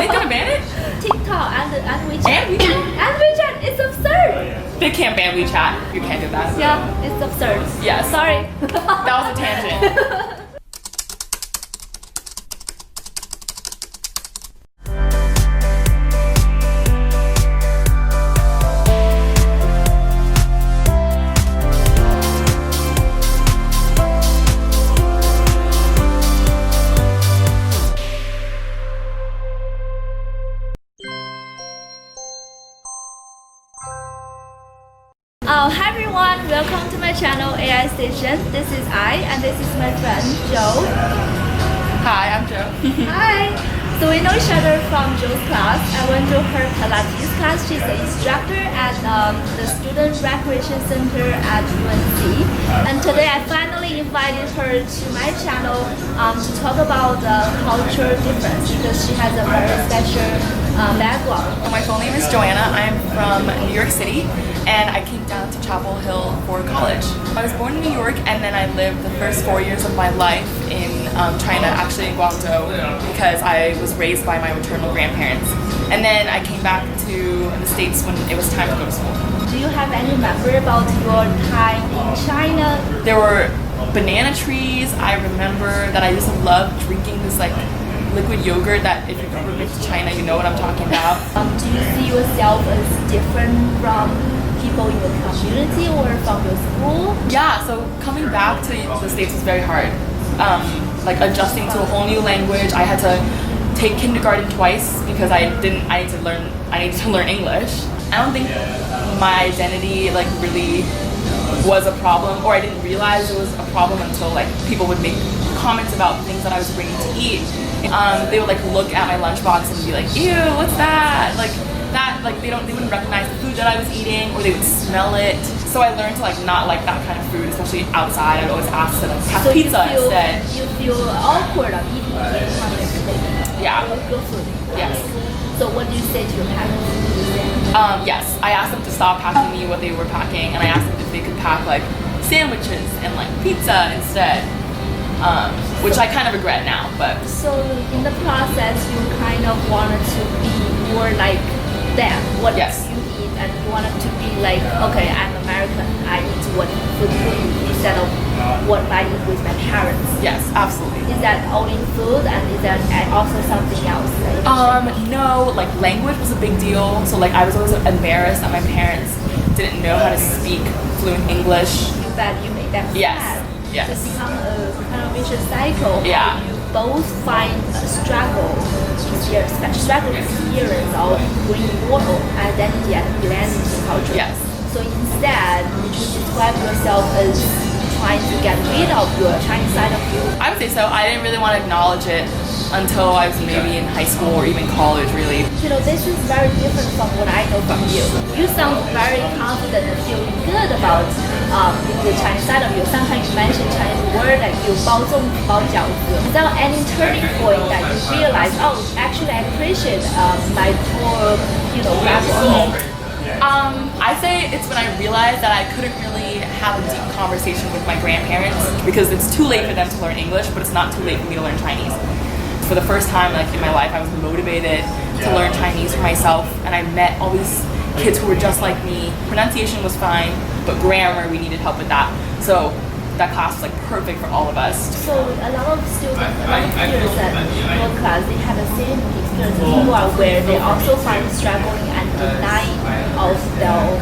They gonna ban it? TikTok and WeChat. And WeChat? And WeChat, it's absurd. They can't ban WeChat. You can't do that. Yeah, it's absurd. Yeah. Sorry. That was a tangent. Hi everyone, welcome to my channel AI Station. This is I and this is my friend Joe. Hi, I'm Joe. Hi. So we know each other from Joe's class. I went to her Pilates class. She's an instructor at the Student Recreation Center at UNC. And today I finally invited her to my channel to talk about the culture difference because she has a very special background. My full name is Joanna. I'm from New York City and I came down to Chapel Hill for college. I was born in New York and then I lived the first 4 years of my life in China, actually in Guangzhou, because I was raised by my maternal grandparents. And then I came back to the States when it was time to go to school. Do you have any memory about your time in China? There were banana trees. I remember that I used to love drinking this like liquid yogurt that if you've ever been to China, you know what I'm talking about. Do you see yourself as different from people in your community or from your school? Yeah, so coming back to the States was very hard. Like adjusting to a whole new language. I had to take kindergarten twice because I needed to learn English. I don't think my identity like really was a problem, or I didn't realize it was a problem until like people would make comments about things that I was bringing to eat. They would like look at my lunchbox and be like, ew, what's that? Like that, like they wouldn't recognize the food that I was eating, or they would smell it. So I learned to like not like that kind of food, especially outside. I'd always ask to like have pizza instead. You feel awkward of eating public food. Yeah. Good food. Yes. So what do you say to your parents? Yes, I asked them to stop packing me what they were packing, and I asked them if they could pack like sandwiches and like pizza instead, which I kind of regret now. But so in the process, you kind of wanted to be more like them. What yes. you eat, and you wanted to be like, okay, I'm American. I eat what food you eat instead of what I eat with my parents. Yes, absolutely. Is that only food, and is that also something else? No, like language was a big deal. So like I was always embarrassed that my parents didn't know how to speak fluent English. That you made them Yes. sad. Yes. It's become a kind of vicious cycle. Yeah. You both find a struggle experience of bringing your own identity and blending the culture. Yes. So instead, would you describe yourself as trying to get rid of your Chinese side of you? I would say so. I didn't really want to acknowledge it until I was maybe in high school or even college, really. You know, this is very different from what I know from you. You sound very confident and feeling good about the Chinese side of you. Sometimes you mention Chinese word like you 包粽子,包饺子. Without any turning point that you realize, oh, actually I appreciate my core, background. I say it's when I realized that I couldn't really have a deep conversation with my grandparents because it's too late for them to learn English, but it's not too late for me to learn Chinese. For the first time like in my life, I was motivated to learn Chinese for myself, and I met all these kids who were just like me. Pronunciation was fine, but grammar, we needed help with that. So that class was like perfect for all of us. So a lot of students, a lot of peers at your class, they had the same experience as you are, where they also find struggling and denying of their own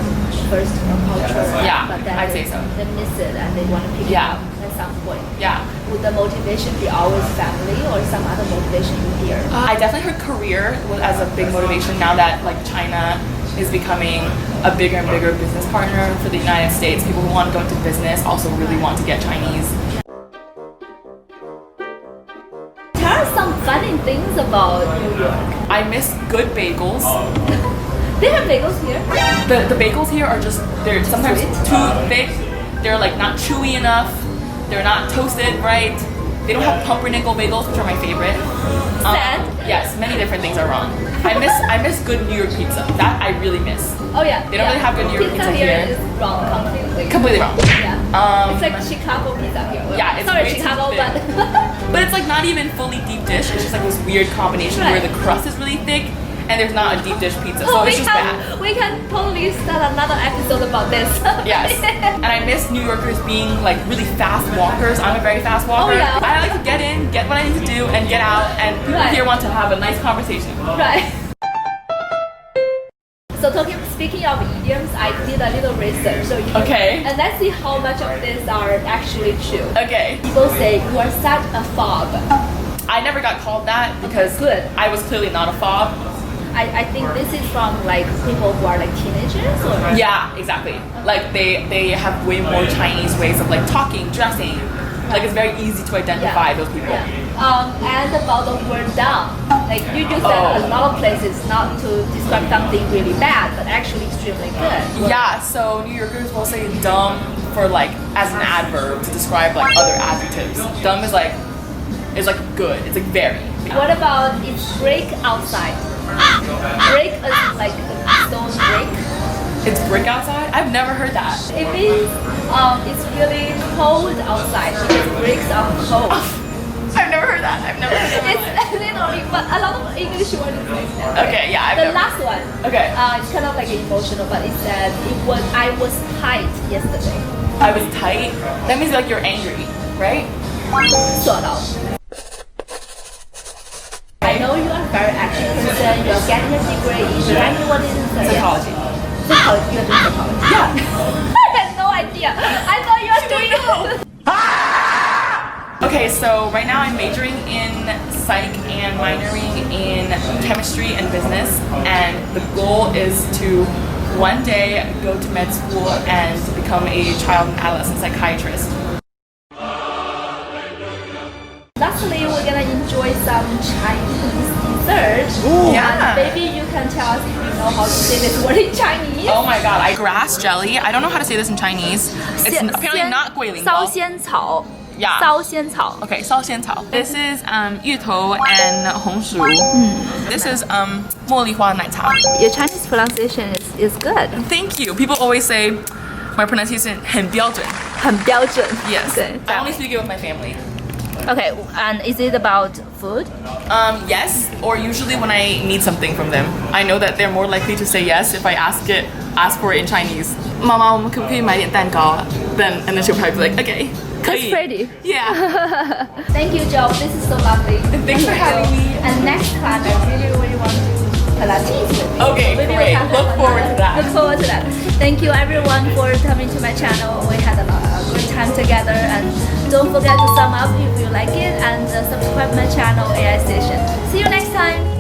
first culture. Yeah, but then I'd say so. They miss it and they want to pick it up at some point. Yeah. Would the motivation be always family or some other motivation you hear? I definitely heard career as a big motivation now that like China is becoming a bigger and bigger business partner for the United States. People who want to go into business also really want to get Chinese. Tell us some funny things about New York. I miss good bagels. They have bagels here. The bagels here are just, they're sometimes too thick. They're like not chewy enough. They're not toasted right. They don't have pumpernickel bagels, which are my favorite. Sad. Yes, many different things are wrong. I miss good New York pizza. That I really miss. Oh yeah. They don't really have good New York pizza here. here. Is wrong completely. Completely wrong. Yeah. It's like Chicago pizza here. Yeah, it's sorry way too Chicago, thick. but But it's like not even fully deep dish. It's just like this weird combination where the crust is really thick and there's not a deep dish pizza. So it's just bad. We can totally start another episode about this. Yes. And I miss New Yorkers being like really fast walkers. I'm a very fast walker. Oh, yeah. I like to get in, get what I need to do, and get out. And people here want to have a nice conversation. Right. So speaking of idioms, I did a little research. So Okay. And let's see how much of these are actually true. Okay. People say you are such a fob. I never got called that because Good. I was clearly not a fob. I think this is from like people who are like teenagers or Yeah, exactly. Like they have way more Chinese ways of like talking, dressing. Like it's very easy to identify those people. Yeah. And about the word dumb, like you use that a lot of places not to describe something really bad, but actually extremely good. Yeah, so New Yorkers will say dumb for like as an adverb to describe like other adjectives. Dumb is like good. It's like very. What about it's break outside? Break is like a stone break. It's brick outside? I've never heard that. It means it's really cold outside because bricks are cold. I've never heard that. It's literally, but a lot of English words is like that. Okay, yeah. The last one. Okay. It's kind of like emotional, but it said I was tight yesterday. I was tight. That means like you're angry, right? Sort of. I know you are a very action person. You're getting a degree in Chinese. What is it? Psychology. Psychology. You're doing psychology. Yeah. I had no idea. I thought you were doing. Okay, so right now I'm majoring in psych and minoring in chemistry and business, and the goal is to one day go to med school and become a child and adolescent psychiatrist. Lastly, we're gonna enjoy some Chinese dessert. Ooh, yeah. And maybe you can tell us if you know how to say this word in Chinese. Oh my god, grass jelly. I don't know how to say this in Chinese. It's apparently not 龟苓膏. 烧仙草. Yeah. 烧仙草. Okay, 烧仙草. This is 芋头 and 红薯. This is 茉莉花奶茶. Your Chinese pronunciation is good. Thank you. People always say my pronunciation 很标准. 很标准. Yes. 对. I only speak it with my family. Okay, and is it about food? Yes, or usually when I need something from them. I know that they're more likely to say yes if I ask for it in Chinese. Mama, 我们可不可以买点蛋糕? And then she'll probably be like, okay. That's pretty. Yeah. Thank you, Joe. This is so lovely. Thanks for having me. And next time, I really want to Pilates with me. Okay, Maybe great. we can Look forward to that. Look forward to that. Thank you, everyone, for coming to my channel. We had a good time together. And don't forget to thumb up if you like it and subscribe my channel AI Station. See you next time.